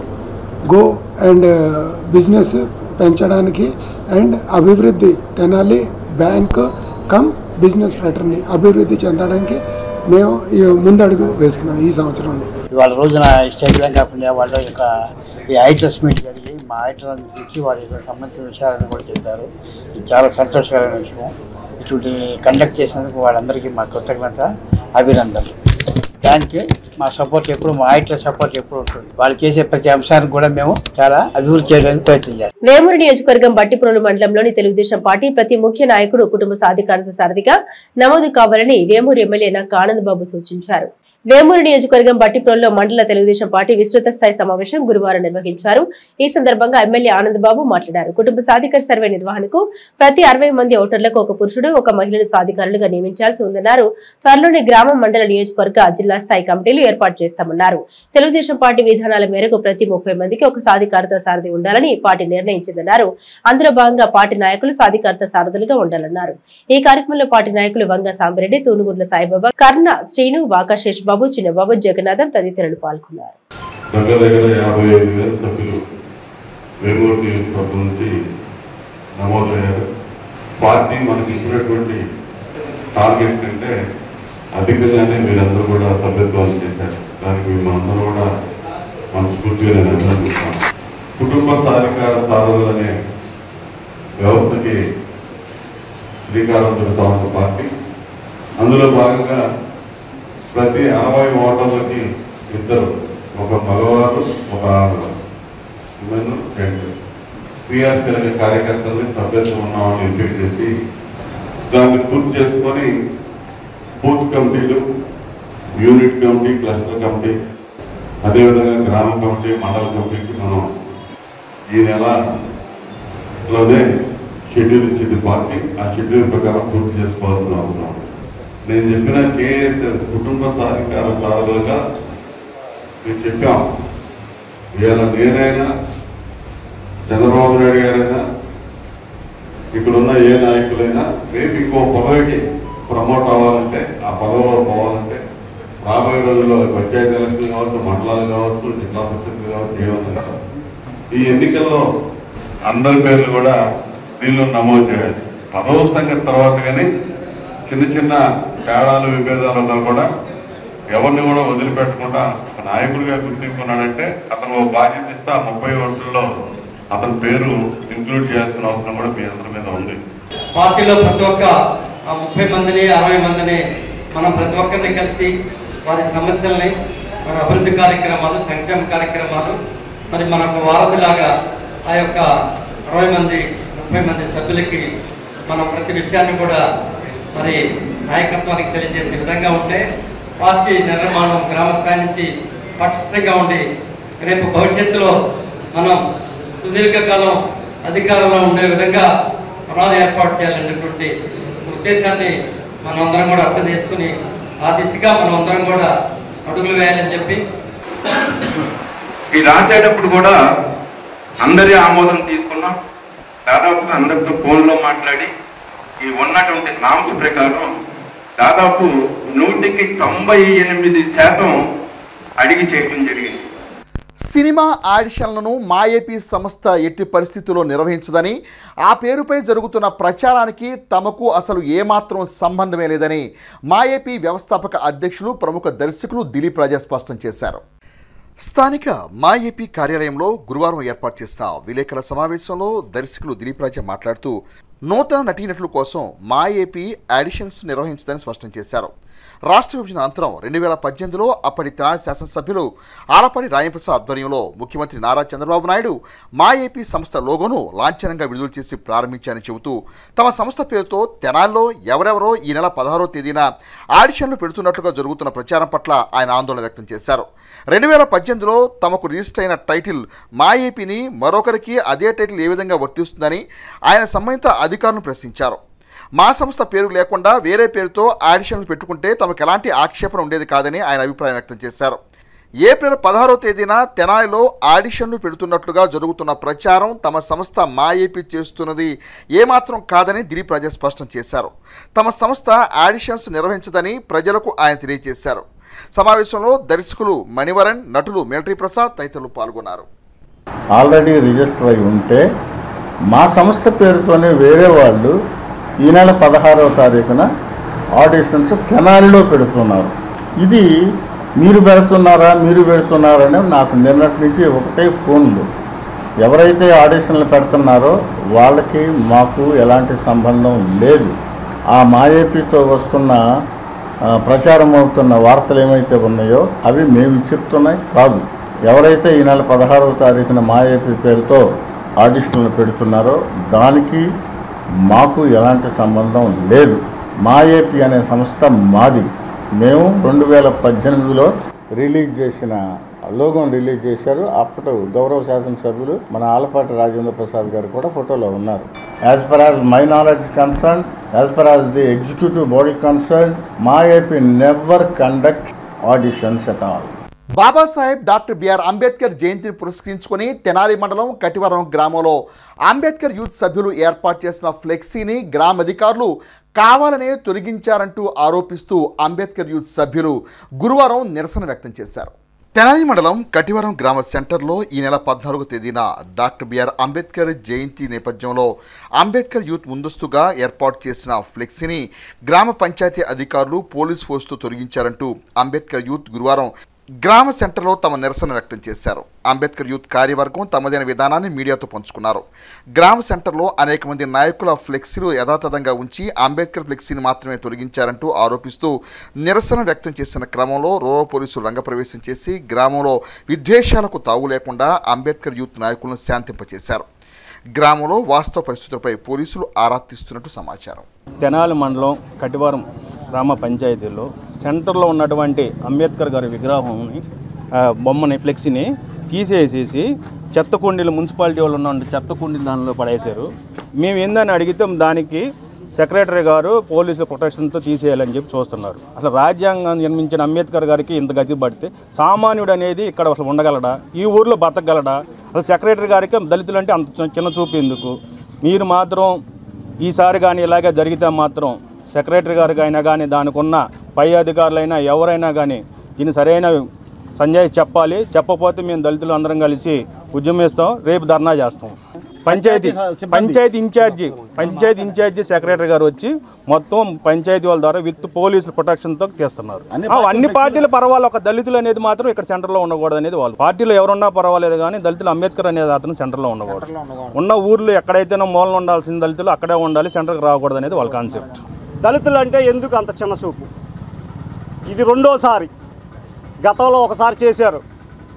go and business పెంచడానికి అండ్ అభివృద్ధి తెనాలి బ్యాంక్ కమ్ బిజినెస్ ఫ్రెటర్ని అభివృద్ధి చెందడానికి మేము ముందడుగు వేస్తున్నాం ఈ సంవత్సరంలో. ఇవాళ రోజున స్టేట్ బ్యాంక్ ఆఫ్ ఇండియా వాళ్ళ యొక్క ఈ ఐటర్స్ మీట్ జరిగి మా ఐటర్లను పిలిచి వారి సంబంధించిన విషయాలను కూడా చెప్పారు. ఇది చాలా సంతోషకరమైన విషయం. ఇటువంటి కండక్ట్ చేసినందుకు వాళ్ళందరికీ మా కృతజ్ఞత, అభినందనలు. బ్యాంక్కి మా సపోర్ట్ ఎప్పుడు, మా ఐటర్ సపోర్ట్ ఎప్పుడు ఉంటుంది. వాళ్ళు చేసే ప్రతి అంశానికి కూడా మేము చాలా అభివృద్ధి చేయడానికి ప్రయత్నం చేయాలి. వేమూరు నియోజకవర్గం బట్టిప్రోలు మండలంలోని తెలుగుదేశం పార్టీ ప్రతి ముఖ్య నాయకుడు కుటుంబ సాధికారత సారథిగా నమోదు కావాలని వేమూరు ఎమ్మెల్యే నక్క ఆనంద్ బాబు సూచించారు. వేమూరు నియోజకవర్గం బట్టిప్రోలులో మండల తెలుగుదేశం పార్టీ విస్తృత స్థాయి సమావేశం గురువారం నిర్వహించారు. ఈ సందర్భంగా ఎమ్మెల్యే ఆనంద్ బాబు మాట్లాడారు. కుటుంబ సాధికార సర్వే నిర్వహణకు ప్రతి 60 మంది ఓటర్లకు ఒక పురుషుడు, ఒక మహిళను సాధికారులుగా నియమించాల్సి ఉందన్నారు. త్వరలోనే గ్రామం, మండల, నియోజకవర్గ, జిల్లా స్థాయి కమిటీలు ఏర్పాటు చేస్తామన్నారు. తెలుగుదేశం పార్టీ విధానాల మేరకు ప్రతి 30 మందికి ఒక సాధికారత సారథి ఉండాలని పార్టీ నిర్ణయించిందన్నారు. అందులో భాగంగా పార్టీ నాయకులు సాధికారత సారథులుగా ఉండాలన్నారు. ఈ కార్యక్రమంలో పార్టీ నాయకులు వంగ సాంబిరెడ్డి, తూనుగుండ్ల సాయిబాబా, కర్ణ శ్రీను, వాకాశేష్ బాబు, చిన్నబాబు, జగన్నాథం తదితరులు పాల్గొన్నారు. దగ్గర 55,000 సభ్యులు వేమూరు నియోజకవర్గం నుంచి నమోదయ్యారు. పార్టీ మనకి ఇచ్చినటువంటి టార్గెట్ కంటే అధికంగానే మీరందరూ కూడా సభ్యత్వాలు చేశారు. దానికి మనందరూ కూడా మనస్ఫూర్తిగా నేను అభినందిస్తున్నాను. కుటుంబ సాధికార సారథులనే వ్యవస్థకి శ్రీకారం చుడతా ఉన్న పార్టీ. అందులో భాగంగా ప్రతి 60 ఓటర్లకి 2, ఒక మగవారు, ఒక ఆడవారు, ఉమెన్ 2 క్రియాశీలక కార్యకర్తల్ని సభ్యత్వం ఉన్నామని ఎంపిక చేసి దాన్ని పూర్తి చేసుకొని బూత్ కమిటీలు, యూనిట్ కమిటీ, క్లస్టర్ కమిటీ, అదేవిధంగా గ్రామ కమిటీ, మండల కమిటీకి మనం ఈ నెల లోనే షెడ్యూల్ ఇచ్చింది పార్టీ. ఆ షెడ్యూల్ ప్రకారం పూర్తి చేసుకోవాల్సిన అవసరం. నేను చెప్పిన కేఎస్ఎస్ కుటుంబ సాధికార సాధనగా మేము చెప్పాం. ఇవాళ నేనైనా చంద్రబాబు నాయుడు గారైనా ఇక్కడున్న ఏ నాయకులైనా రేపు ఇంకో పదవికి ప్రమోట్ అవ్వాలంటే, ఆ పదవిలో పోవాలంటే రాబోయే రోజుల్లో పంచాయతీ ఎలక్షన్ కావచ్చు, మండలాలు కావచ్చు, జిల్లా పరిషత్లు కావచ్చు, ఏమన్నా ఈ ఎన్నికల్లో అందరి పేర్లు కూడా దీనిలో నమోదు చేయాలి. పదవి సంగతి తర్వాత కానీ చిన్న చిన్న తేడాలు విభేదాలు ఉన్నా కూడా ఎవరిని కూడా వదిలిపెట్టకుండా నాయకుడిగా గుర్తింపున్నాడంటే అతను ఓ బాధ్యత ఇస్తే ఆ 30 ఓట్లలో అతని పేరు ఇంక్లూడ్ చేయాల్సిన అవసరం కూడా మీ అందరి మీద ఉంది. పార్టీలో ప్రతి ఒక్క 30 మందిని 60 మందిని మనం ప్రతి ఒక్కరిని కలిసి వారి సమస్యల్ని, మన అభివృద్ధి కార్యక్రమాలు, సంక్షేమ కార్యక్రమాలు, మరి మనకు వారధిలాగా ఆ యొక్క 60 మంది 30 మంది సభ్యులకి మనం ప్రతి విషయాన్ని కూడా మరి నాయకత్వానికి తెలియజేసే విధంగా ఉంటే పార్టీ నిర్మాణం గ్రామ స్థాయి నుంచి పటిష్టంగా ఉండి రేపు భవిష్యత్తులో మనం సుదీర్ఘకాలం అధికారంలో ఉండే విధంగా ప్రణాళిక ఏర్పాటు చేయాలనేటువంటి ఉద్దేశాన్ని మనం అందరం కూడా అర్థం చేసుకుని ఆ దిశగా మనం అందరం కూడా అడుగులు వేయాలని చెప్పి ఈ రాసేటప్పుడు కూడా అందరి ఆమోదం తీసుకున్నాం. దాదాపుగా అందరితో ఫోన్లో మాట్లాడి ఈ ఉన్నటువంటి నామ్స్ ప్రకారం దాదాపు 198% అడిగి చేయడం జరిగింది. సినిమా ఆడిషన్లను మా ఏపీ సంస్థ ఎట్టి పరిస్థితుల్లో నిర్వహించదని, ఆ పేరుపై జరుగుతున్న ప్రచారానికి తమకు అసలు ఏమాత్రం సంబంధమే లేదని మా ఏపీ వ్యవస్థాపక అధ్యక్షులు ప్రముఖ దర్శకులు దిలీప్ రాజా స్పష్టం చేశారు. స్థానిక మా ఏపీ కార్యాలయంలో గురువారం ఏర్పాటు చేసిన విలేకరుల సమావేశంలో దర్శకులు దిలీప్ రాజా మాట్లాడుతూ నూతన నటీనటుల కోసం మా ఏపీ ఆడిషన్స్ నిర్వహించదని స్పష్టం చేశారు. రాష్ట్ర విభజన అనంతరం 2018లో అప్పటి తెనాలి శాసనసభ్యులు ఆలపాటి రాయంప్రసాద్ ఆధ్వర్యంలో ముఖ్యమంత్రి నారా చంద్రబాబు నాయుడు మా ఏపీ సంస్థ లోగోను లాంఛనంగా విడుదల చేసి ప్రారంభించారని చెబుతూ తమ సంస్థ పేరుతో తెనాలిలో ఎవరెవరో ఈ నెల 16వ తేదీన ఆడిషన్లు పెడుతున్నట్లుగా జరుగుతున్న ప్రచారం పట్ల ఆయన ఆందోళన వ్యక్తం చేశారు. 2018లో తమకు రిజిస్టర్ అయిన టైటిల్ మా ఏపీని మరొకరికి అదే టైటిల్ ఏ విధంగా వర్తిస్తుందని ఆయన సంబంధిత అధికారులను ప్రశ్నించారు. మా సంస్థ పేరు లేకుండా వేరే పేరుతో ఆడిషన్లు పెట్టుకుంటే తమకు ఎలాంటి ఆక్షేపణ ఉండేది కాదని ఆయన అభిప్రాయం వ్యక్తం చేశారు. ఏప్రిల్ 16వ తేదీన తెనాలిలో ఆడిషన్లు పెడుతున్నట్లుగా జరుగుతున్న ప్రచారం తమ సంస్థ మా ఏపీ చేస్తున్నది ఏమాత్రం కాదని దిలీప్ రాజా స్పష్టం చేశారు. తమ సంస్థ ఆడిషన్స్ నిర్వహించదని ప్రజలకు ఆయన తెలియజేశారు. సమావేశంలో దర్శకులు మణివరన్, నటులు మిలిటరీ ప్రసాద్ తదితరులు పాల్గొన్నారు. ఆల్రెడీ రిజిస్టర్ అయి ఉంటే మా సంస్థ పేరుతోనే వేరే వాళ్ళు ఈ నెల 16వ తారీఖున ఆడిషన్స్ తెనాలిలో పెడుతున్నారు. ఇది మీరు పెడుతున్నారని నాకు నిన్నటి నుంచి ఒకటే ఫోన్లు. ఎవరైతే ఆడిషన్లు పెడుతున్నారో వాళ్ళకి మాకు ఎలాంటి సంబంధం లేదు. ఆ మా ఏపీతో వస్తున్న ప్రచారం అవుతున్న వార్తలు ఏమైతే ఉన్నాయో అవి మేము చెప్తున్నాయి కాదు. ఎవరైతే ఈ నెల 16వ తారీఖున మా ఏపీ పేరుతో ఆడిషన్లు పెడుతున్నారో దానికి మాకు ఎలాంటి సంబంధం లేదు. మా ఏపీ అనే సంస్థ మాది. మేము 2018లో రిలీజ్ చేసిన లోగోను రిలీజ్ చేశారు. అప్పుడు గౌరవ శాసనసభ్యులు మన ఆలపాటి రాజేంద్ర ప్రసాద్ గారు కూడా ఫోటోలో ఉన్నారు. As per as my knowledge concern, as per as the executive body concern, మా AP never conduct auditions at all. Babasaheb doctor B R Ambedkar జయంతిని పురస్కరించుకొని తెనాలి మండలం కటివరం గ్రామంలో అంబేద్కర్ యూత్ సభ్యులు ఏర్పాటు చేసిన ఫ్లెక్సీని గ్రామ అధికారులు కావాలనే తొలగించారంటూ ఆరోపిస్తూ అంబేద్కర్ యూత్ సభ్యులు గురువారం నిరసన వ్యక్తం చేశారు. తెనాలి మండలం కటివరం గ్రామ సెంటర్లో ఈ నెల 14వ తేదీన డాక్టర్ బిఆర్ అంబేద్కర్ జయంతి నేపథ్యంలో అంబేద్కర్ యూత్ ముందస్తుగా ఏర్పాటు చేసిన ఫ్లెక్సీని గ్రామ పంచాయతీ అధికారులు పోలీస్ ఫోర్స్తో తొలగించారంటూ అంబేద్కర్ యూత్ గురువారం గ్రామ సెంటర్లో తమ నిరసన వ్యక్తం చేశారు. అంబేద్కర్ యూత్ కార్యవర్గం తమదైన విధానాన్ని మీడియాతో పంచుకున్నారు. గ్రామ సెంటర్లో అనేక మంది నాయకుల ఫ్లెక్సీలు యథాతథంగా ఉంచి అంబేద్కర్ ఫ్లెక్సీని మాత్రమే తొలగించారంటూ ఆరోపిస్తూ నిరసన వ్యక్తం చేసిన క్రమంలో రూరల్ పోలీసులు రంగప్రవేశం చేసి గ్రామంలో విద్వేషాలకు తావు లేకుండా అంబేద్కర్ యూత్ నాయకులను శాంతింపచేశారు. గ్రామంలో వాస్తవ పరిస్థితులపై పోలీసులు ఆరా తీస్తున్నట్టు సమాచారం. తెనాలి మండలం కటివరం గ్రామ పంచాయతీలో సెంటర్లో ఉన్నటువంటి అంబేద్కర్ గారి విగ్రహంని బొమ్మని ఫ్లెక్సీని తీసేసేసి చెత్త కుండీలు మున్సిపాలిటీ వాళ్ళు ఉన్న చెత్త కుండీలు దానిలో పడేశారు. మేము ఏందని అడిగితే దానికి సెక్రటరీ గారు పోలీసు ప్రొటెక్షన్తో తీసేయాలని చెప్పి చూస్తున్నారు. అసలు రాజ్యాంగం నిర్మించిన అంబేద్కర్ గారికి ఇంత గతి పడితే సామాన్యుడు అనేది ఇక్కడ అసలు ఉండగలడా, ఈ ఊర్లో బతకగలడా? అసలు సెక్రటరీ గారికి దళితులు అంటే అంత చిన్న చూపు ఎందుకు? మీరు మాత్రం ఈసారి కానీ ఇలాగే జరిగితే మాత్రం సెక్రటరీ గారికి అయినా కానీ దానికి ఉన్న పై అధికారులైనా ఎవరైనా కానీ దీన్ని సరైన సంజయ్ చెప్పాలి. చెప్పకపోతే మేము దళితులు అందరం కలిసి ఉద్యమిస్తాం, రేపు ధర్నా చేస్తాం. పంచాయతీ ఇన్ఛార్జి సెక్రటరీ గారు వచ్చి మొత్తం పంచాయతీ వాళ్ళ ద్వారా విత్ పోలీసుల ప్రొటెక్షన్తో తీస్తున్నారు. అన్ని పార్టీలు పర్వాలేదు, ఒక దళితులు అనేది మాత్రం ఇక్కడ సెంటర్లో ఉండకూడదు అనేది వాళ్ళు. పార్టీలో ఎవరున్నా పర్వాలేదు కానీ దళితులు అంబేద్కర్ అనేది అతను సెంటర్లో ఉండకూడదు. ఉన్న ఊర్లు ఎక్కడైతేనో మూలన ఉండాల్సిన దళితులు అక్కడే ఉండాలి, సెంటర్కి రాకూడదు అనేది వాళ్ళ కాన్సెప్ట్. దళితులు అంటే ఎందుకు అంత చిన్న చూపు? ఇది రెండోసారి. గతంలో ఒకసారి చేశారు,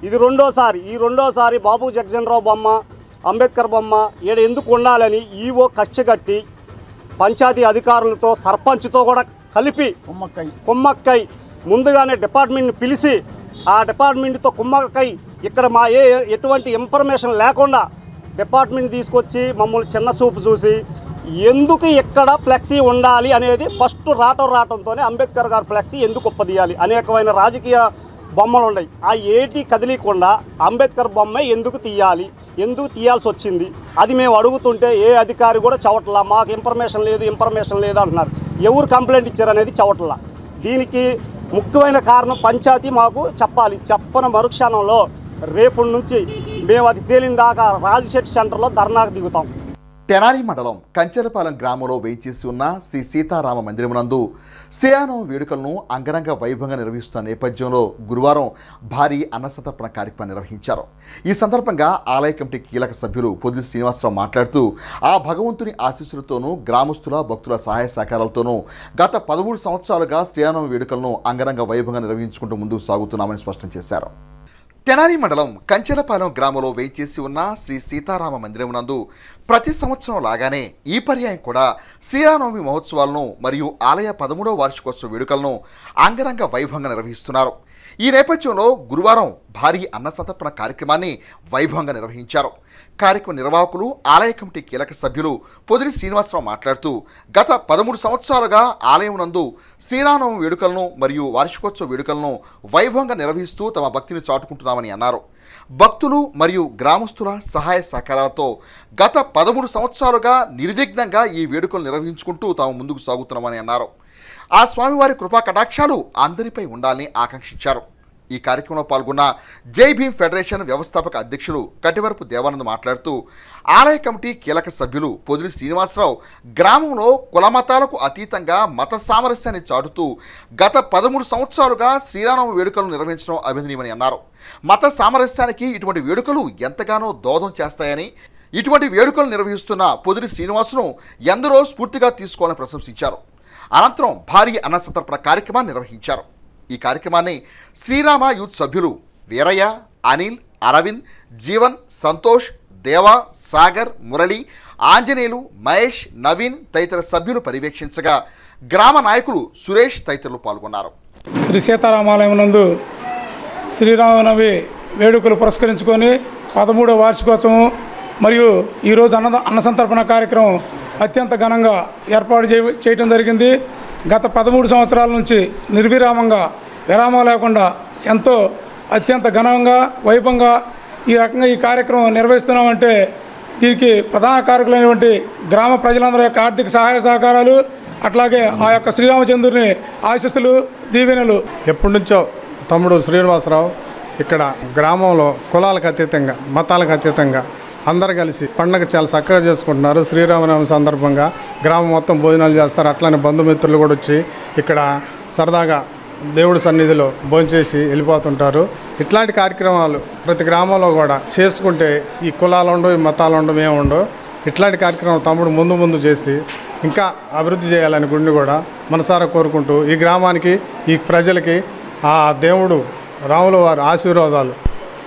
ఇది రెండోసారి. ఈ రెండోసారి బాబు జగజనరావు బొమ్మ, అంబేద్కర్ బొమ్మ ఈడ ఎందుకు ఉండాలని ఈవో కక్ష కట్టి పంచాయతీ అధికారులతో సర్పంచ్తో కూడా కలిపి కుమ్మక్కై ముందుగానే డిపార్ట్మెంట్ని పిలిచి ఆ డిపార్ట్మెంట్తో కుమ్మక్కై ఇక్కడ మా ఎటువంటి ఇన్ఫర్మేషన్ లేకుండా డిపార్ట్మెంట్ తీసుకొచ్చి మమ్మల్ని చిన్న చూపు చూసి ఎందుకు ఇక్కడ ఫ్లెక్సీ ఉండాలి అనేది ఫస్ట్ రావటంతోనే అంబేద్కర్ గారు ఫ్లెక్సీ ఎందుకు ఒప్పదీయాలి, అనేకమైన రాజకీయ బొమ్మలు ఉన్నాయి. ఆ ఏటి కదిలీకుండా అంబేద్కర్ బొమ్మే ఎందుకు తీయాల్సి వచ్చింది? అది మేము అడుగుతుంటే ఏ అధికారి కూడా చవట్లా, మాకు ఇన్ఫర్మేషన్ లేదు అంటున్నారు. ఎవరు కంప్లైంట్ ఇచ్చారనేది చవట్లా. దీనికి ముఖ్యమైన కారణం పంచాయతీ మాకు చెప్పాలి. చెప్పని మరుక్షణంలో రేపటి నుంచి మేము అది తేలిన దాకా రాజశెట్టి సెంటర్లో ధర్నాకు దిగుతాం. తెనాలి మండలం కంచెలపాలెం గ్రామంలో వేయించేసి ఉన్న శ్రీ సీతారామ మందిరమునందు శ్రీరామనవమి వేడుకలను అంగరంగ వైభవంగా నిర్వహిస్తున్న నేపథ్యంలో గురువారం భారీ అన్నసంతర్పణ కార్యక్రమం నిర్వహించారు. ఈ సందర్భంగా ఆలయ కమిటీ కీలక సభ్యులు పొద్దు శ్రీనివాసరావు మాట్లాడుతూ ఆ భగవంతుని ఆశీస్సులతోనూ గ్రామస్తుల భక్తుల సహాయ సహకారాలతోనూ గత 13 సంవత్సరాలుగా శ్రీరామనవమి వేడుకలను అంగరంగ వైభవంగా నిర్వహించుకుంటూ ముందుకు సాగుతున్నామని స్పష్టం చేశారు. తెనాలి మండలం కంచెలపాలెం గ్రామంలో వేయించేసి ఉన్న శ్రీ సీతారామ మందిరమునందు ప్రతి సంవత్సరం లాగానే ఈ పర్యాయం కూడా శ్రీరామనవమి మహోత్సవాలను మరియు ఆలయ 13వ వార్షికోత్సవ వేడుకలను అంగరంగ వైభవంగా నిర్వహిస్తున్నారు. ఈ నేపథ్యంలో గురువారం భారీ అన్నసంతర్పణ కార్యక్రమాన్ని వైభవంగా నిర్వహించారు. కార్యక్రమ నిర్వాహకులు ఆలయ కమిటీ కీలక సభ్యులు పొదిలి శ్రీనివాసరావు మాట్లాడుతూ గత 13 సంవత్సరాలుగా ఆలయం నందు శ్రీరామనవమి వేడుకలను మరియు వార్షికోత్సవ వేడుకలను వైభవంగా నిర్వహిస్తూ తమ భక్తిని చాటుకుంటున్నామని అన్నారు. భక్తులు మరియు గ్రామస్తుల సహాయ సహకారాలతో గత 13 సంవత్సరాలుగా నిర్విఘ్నంగా ఈ వేడుకలు నిర్వహించుకుంటూ తాము ముందుకు సాగుతున్నామని అన్నారు. ఆ స్వామివారి కృపా కటాక్షాలు అందరిపై ఉండాలని ఆకాంక్షించారు. ఈ కార్యక్రమంలో పాల్గొన్న జై భీమ్ ఫెడరేషన్ వ్యవస్థాపక అధ్యక్షులు కటివరపు దేవానంద్ మాట్లాడుతూ ఆలయ కమిటీ కీలక సభ్యులు పొదిలి శ్రీనివాసరావు గ్రామంలో కులమతాలకు అతీతంగా మత సామరస్యాన్ని చాటుతూ గత 13 సంవత్సరాలుగా శ్రీరామనవమి వేడుకలను నిర్వహించడం అభినందనీయమని అన్నారు. మత సామరస్యానికి ఇటువంటి వేడుకలు ఎంతగానో దోహదం చేస్తాయని, ఇటువంటి వేడుకలు నిర్వహిస్తున్న పొదిలి శ్రీనివాసును ఎందరో స్ఫూర్తిగా తీసుకోవాలని ప్రశంసించారు. అనంతరం భారీ అన్నసంతర్పణ కార్యక్రమాన్ని నిర్వహించారు. ఈ కార్యక్రమాన్ని శ్రీరామ యూత్ సభ్యులు వీరయ్య, అనిల్, అరవింద్, జీవన్, సంతోష్, దేవా, సాగర్, మురళి, ఆంజనేయులు, మహేష్, నవీన్ తదితర సభ్యులు పర్యవేక్షించగా గ్రామ నాయకులు సురేష్ తదితరులు పాల్గొన్నారు. శ్రీ సీతారామాలయం నందు శ్రీరామనవమి వేడుకలు పురస్కరించుకొని 13వ వార్షికోత్సవం మరియు ఈరోజు అన్నసంతర్పణ కార్యక్రమం అత్యంత ఘనంగా ఏర్పాటు చేయడం జరిగింది. గత 13 సంవత్సరాల నుంచి నిర్విరామంగా విరామం లేకుండా ఎంతో అత్యంత ఘనంగా వైభవంగా ఈ రకంగా ఈ కార్యక్రమం నిర్వహిస్తున్నామంటే దీనికి ప్రధాన కారకులైనటువంటి గ్రామ ప్రజలందరి యొక్క ఆర్థిక సహాయ సహకారాలు, అట్లాగే ఆ యొక్క శ్రీరామచంద్రుని ఆశీస్సులు, దీవెనలు. ఎప్పటి నుంచో తమ్ముడు శ్రీనివాసరావు ఇక్కడ గ్రామంలో కులాలకు అతీతంగా మతాలకు అతీతంగా అందరు కలిసి పండగ చాలా చక్కగా చేసుకుంటున్నారు. శ్రీరామనవమి సందర్భంగా గ్రామం మొత్తం భోజనాలు చేస్తారు. అట్లానే బంధుమిత్రులు కూడా వచ్చి ఇక్కడ సరదాగా దేవుడి సన్నిధిలో భోంచేసి వెళ్ళిపోతుంటారు. ఇట్లాంటి కార్యక్రమాలు ప్రతి గ్రామంలో కూడా చేసుకుంటే ఈ కులాలు ఉండవు, ఈ మతాలు ఉండవు, ఏమి ఉండవు. ఇట్లాంటి కార్యక్రమం తమ్ముడు ముందు చేసి ఇంకా అభివృద్ధి చేయాలని గుడిని కూడా మనసారా కోరుకుంటూ ఈ గ్రామానికి ఈ ప్రజలకి ఆ దేవుడు రాముల వారి ఆశీర్వాదాలు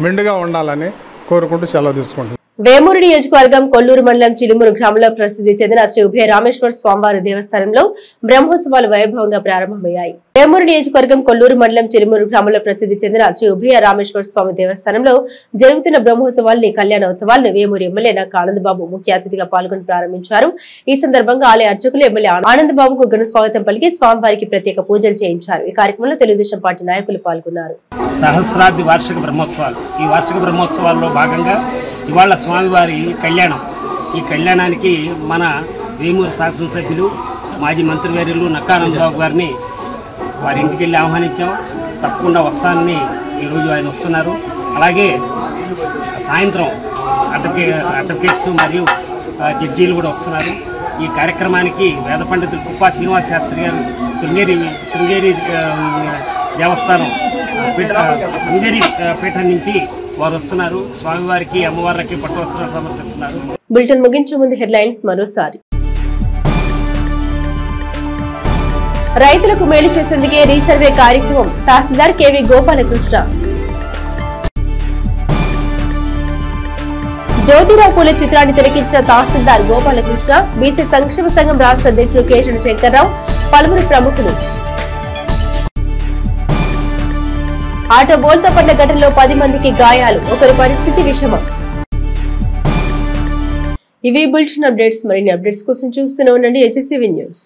మెండుగా ఉండాలని కోరుకుంటూ సెలవు తీసుకుంటున్నాను. వేమూరు నియోజకవర్గం కొల్లూరు మండలం చిలుమూరు గ్రామంలో ప్రసిద్ధి చెందిన శ్రీ ఉభయ రామేశ్వర స్వామివారి దేవస్థానంలో బ్రహ్మోత్సవాలు వైభవంగా ప్రారంభమయ్యాయి. వేమూరు నియోజకవర్గం కొల్లూరు మండలం చిరుమూరు గ్రామంలో ప్రసిద్ధి చెందిన శ్రీ ఉభయ రామేశ్వర స్వామి దేవస్థానంలో జరుగుతున్న బ్రహ్మోత్సవాల్ని కళ్యాణోత్సవాలను వేమూరు ఎమ్మెల్యే నాక ఆనందబాబు ముఖ్య అతిథిగా పాల్గొని ప్రారంభించారు. ఈ సందర్భంగా ఆలయ అర్చకులు ఎమ్మెల్యే ఆనందబాబుకు ఘన స్వాగతం పలికి స్వామివారికి ప్రత్యేక పూజలు చేయించారు. ఈ కార్యక్రమంలో తెలుగుదేశం పార్టీ నాయకులు పాల్గొన్నారు. సహస్రాబ్ది వార్షిక బ్రహ్మోత్సవాలు ఈ వార్షిక బ్రహ్మోత్సవాల్లో భాగంగా ఇవాళ స్వామివారి కళ్యాణం. ఈ కళ్యాణానికి మన వేమూరు శాసనసభ్యులు మాజీ మంత్రివర్యులు నక్కా ఆనందబాబు గారిని వారి ఇంటికి వెళ్ళి ఆహ్వానించాం. తప్పకుండా వస్తానని ఈరోజు ఆయన వస్తున్నారు. అలాగే సాయంత్రం అడ్వకేట్స్ మరియు జడ్జీలు కూడా వస్తున్నారు. ఈ కార్యక్రమానికి వేద పండితులు కుప్పా శ్రీనివాస శాస్త్రి గారు శృంగేరి దేవస్థానం శృంగేరి పీఠం నుంచి వారు వస్తున్నారు. స్వామివారికి అమ్మవారికి పట్టు వస్త్రాలు సమర్పిస్తున్నారు. బులెటిన్ ముగించే ముందు హెడ్లైన్స్ మరోసారి. రైతులకు మేలు చేసేందుకే రీసర్వే కార్యక్రమం తహసీల్దార్ కేవీ గోపాలకృష్ణ. జ్యోతిరావు పూలే చిత్రాన్ని తిలకించిన తహసీల్దార్ గోపాలకృష్ణ, బీసీ సంక్షేమ సంఘం రాష్ట్ర అధ్యక్షుడు కేశవ శంకర్రావు, పలువురు ప్రముఖులు. ఆటో బోల్తో పడ్డ ఘటనలో 10 మందికి గాయాలు, ఒకరి పరిస్థితి విషమం. ఇవి బులెటిన్ అప్డేట్స్. మరిన్ని అప్డేట్స్ కోసం చూస్తూనే ఉండండి HCV న్యూస్.